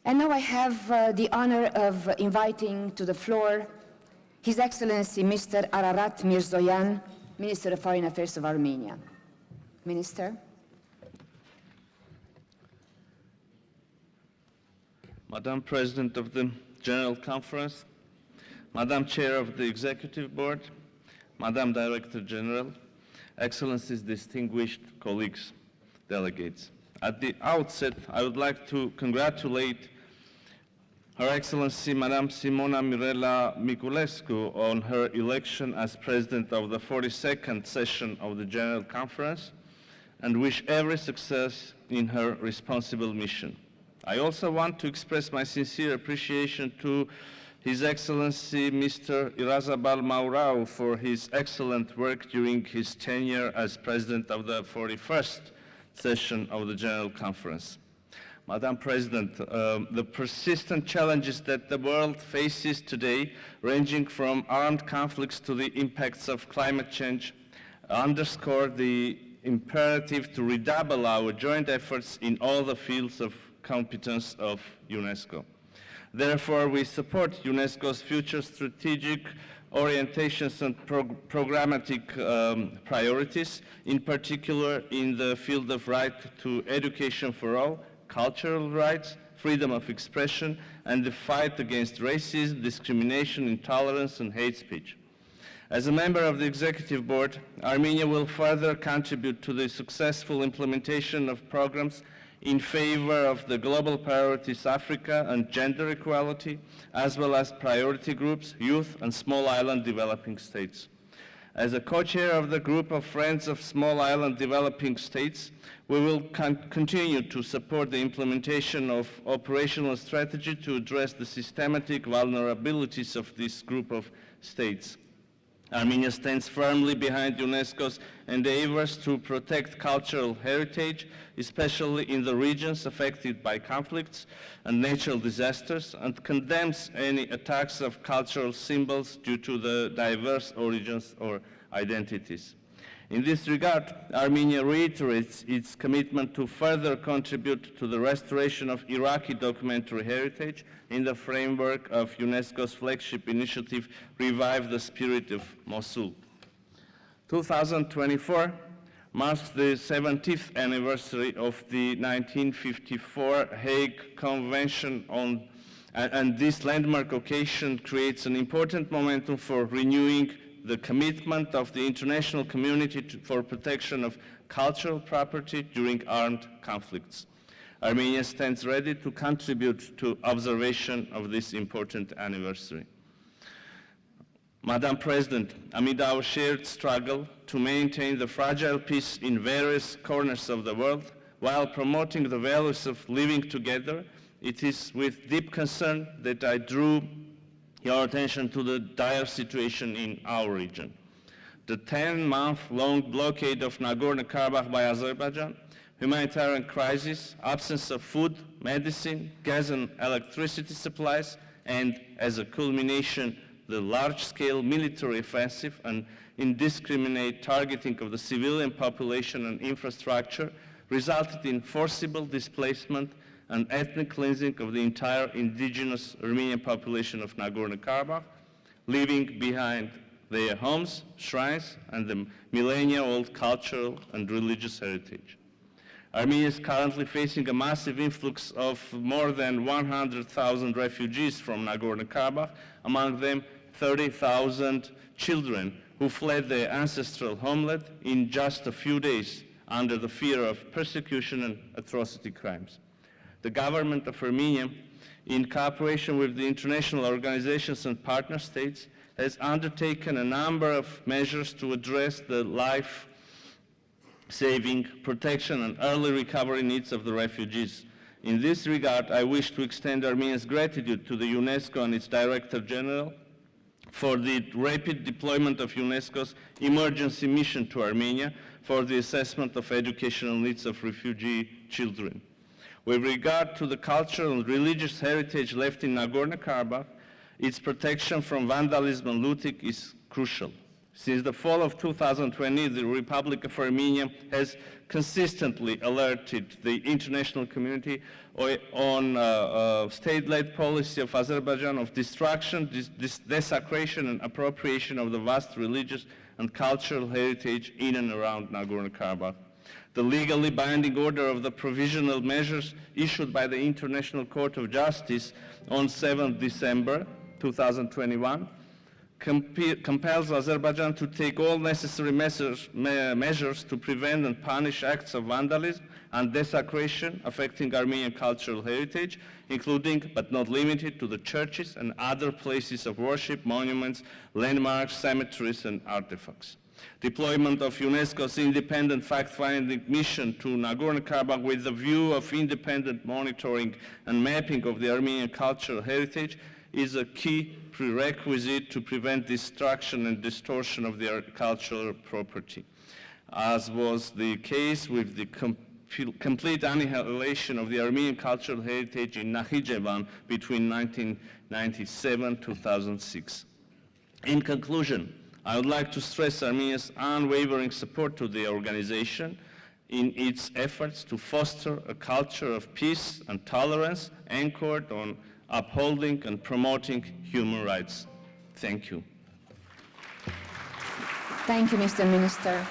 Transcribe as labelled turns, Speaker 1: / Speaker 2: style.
Speaker 1: And now I have the honor of inviting to the floor His Excellency Mr. Ararat Mirzoyan, Minister of Foreign Affairs of Armenia. Minister.
Speaker 2: Madam President of the General Conference, Madam Chair of the Executive Board, Madam Director General, Excellencies, distinguished colleagues, delegates. At the outset, I would like to congratulate Her Excellency Madam Simona Mirela Miculescu on her election as President of the 42nd session of the General Conference and wish every success in her responsible mission. I also want to express my sincere appreciation to His Excellency Mr. Irazabal Maurau for his excellent work during his tenure as President of the 41st session of the General Conference. Madam President, the persistent challenges that the world faces today, ranging from armed conflicts to the impacts of climate change, underscore the imperative to redouble our joint efforts in all the fields of competence of UNESCO. Therefore, we support UNESCO's future strategic orientations and programmatic priorities, in particular in the field of right to education for all, cultural rights, freedom of expression, and the fight against racism, discrimination, intolerance, and hate speech. As a member of the Executive Board, Armenia will further contribute to the successful implementation of programs in favor of the global priorities Africa and gender equality, as well as priority groups, youth, and small island developing states. As a co-chair of the group of Friends of Small Island Developing States, we will continue to support the implementation of operational strategy to address the systematic vulnerabilities of this group of states. Armenia stands firmly behind UNESCO's endeavors to protect cultural heritage, especially in the regions affected by conflicts and natural disasters, and condemns any attacks of cultural symbols due to the diverse origins or identities. In this regard, Armenia reiterates its commitment to further contribute to the restoration of Iraqi documentary heritage in the framework of UNESCO's flagship initiative, Revive the Spirit of Mosul. 2024 marks the 70th anniversary of the 1954 Hague Convention on, and this landmark occasion creates an important momentum for renewing the commitment of the international community for protection of cultural property during armed conflicts. Armenia stands ready to contribute to observation of this important anniversary. Madam President, amid our shared struggle to maintain the fragile peace in various corners of the world, while promoting the values of living together, it is with deep concern that I drew your attention to the dire situation in our region. The 10-month-long blockade of Nagorno-Karabakh by Azerbaijan, humanitarian crisis, absence of food, medicine, gas and electricity supplies, and as a culmination, the large-scale military offensive and indiscriminate targeting of the civilian population and infrastructure resulted in forcible displacement and ethnic cleansing of the entire indigenous Armenian population of Nagorno-Karabakh, leaving behind their homes, shrines, and the millennia-old cultural and religious heritage. Armenia is currently facing a massive influx of more than 100,000 refugees from Nagorno-Karabakh, among them 30,000 children who fled their ancestral homeland in just a few days under the fear of persecution and atrocity crimes. The government of Armenia, in cooperation with the international organizations and partner states, has undertaken a number of measures to address the life-saving, protection, and early recovery needs of the refugees. In this regard, I wish to extend Armenia's gratitude to the UNESCO and its Director General for the rapid deployment of UNESCO's emergency mission to Armenia for the assessment of educational needs of refugee children. With regard to the cultural and religious heritage left in Nagorno-Karabakh, its protection from vandalism and looting is crucial. Since the fall of 2020, the Republic of Armenia has consistently alerted the international community on state-led policy of Azerbaijan of destruction, desecration and appropriation of the vast religious and cultural heritage in and around Nagorno-Karabakh. The legally binding order of the provisional measures issued by the International Court of Justice on 7 December 2021 compels Azerbaijan to take all necessary measures to prevent and punish acts of vandalism and desecration affecting Armenian cultural heritage, including but not limited to the churches and other places of worship, monuments, landmarks, cemeteries, and artifacts. Deployment of UNESCO's independent fact-finding mission to Nagorno-Karabakh with the view of independent monitoring and mapping of the Armenian cultural heritage is a key prerequisite to prevent destruction and distortion of their cultural property, as was the case with the complete annihilation of the Armenian cultural heritage in Nakhichevan between 1997 and 2006. In conclusion, I would like to stress Armenia's unwavering support to the organization in its efforts to foster a culture of peace and tolerance anchored on upholding and promoting human rights. Thank you.
Speaker 1: Thank you, Mr. Minister.